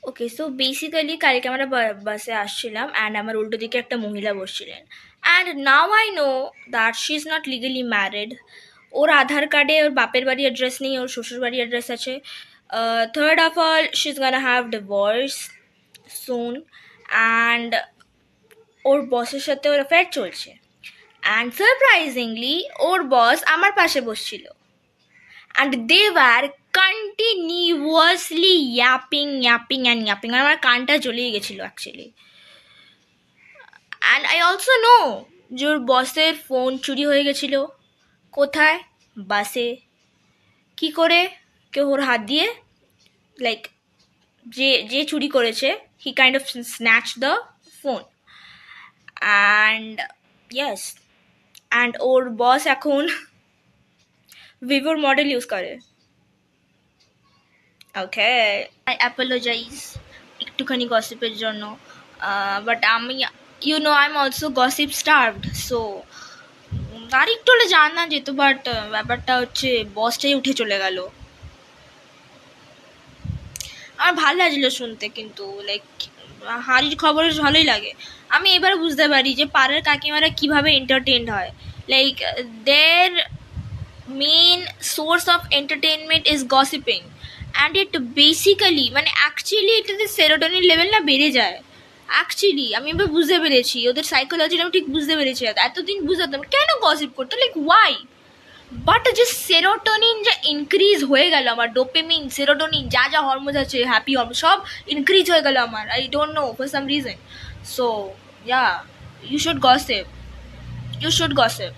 ওকে, so basically কালকে আমরা বাসে আসছিলাম অ্যান্ড আমার উল্টো দিকে একটা মহিলা বসছিলেন, and now I know that she is not legally married. ওর আধার কার্ডে ওর বাপের বাড়ি অ্যাড্রেস নেই, ওর শ্বশুর বাড়ি অ্যাড্রেস আছে। Third of all, she is gonna have divorce soon, and ওর বসের সাথে ওর অ্যাফেয়ার চলছে। অ্যান্ড সারপ্রাইজিংলি ওর বস আমার পাশে বসছিল, and they were continuously yapping. আমার কানটা জ্বলিয়ে গেছিল actually. And I also know যে ওর বসের ফোন চুরি হয়ে গেছিল। কোথায়? বাসে। কি করে? কেউ ওর হাত দিয়ে, লাইক যে যে চুরি করেছে, he kind of snatch the phone. And yes, and ওর বস এখন ভিভোর মডেল ইউজ করে। ওকে, আই অ্যাপোলোজাইজ একটুখানি গসিপের জন্য, বাট আমি I am also gossip starved, so আর একটু হলে জানা যেত, বাট ব্যাপারটা হচ্ছে বসটাই উঠে চলে গেল। আমার ভালো লাগছিলো শুনতে, কিন্তু লাইক হাড়ির খবর ভালোই লাগে। আমি এবার বুঝতে পারি যে পাড়ার কাকিমারা কীভাবে এন্টারটেনড হয়। Like their main source of entertainment is gossiping, and it basically মানে অ্যাকচুয়ালি এটাতে সেরোটোনিন লেভেল না বেড়ে যায়। অ্যাকচুয়ালি আমি এবার বুঝতে পেরেছি ওদের সাইকোলজিটা, আমি ঠিক বুঝতে পেরেছি। এতদিন বুঝতাম কেন গসিপ করতো, লাইক ওয়াই, বাট যে সেরোটোনিন যা ইনক্রিজ হয়ে গেল আমার, ডোপামিন, সেরোটোনিন, যা যা হরমোন আছে, হ্যাপি হরমোন, সব ইনক্রিজ হয়ে গেল আমার। I don't know for some reason. So yeah, you should gossip, you should gossip.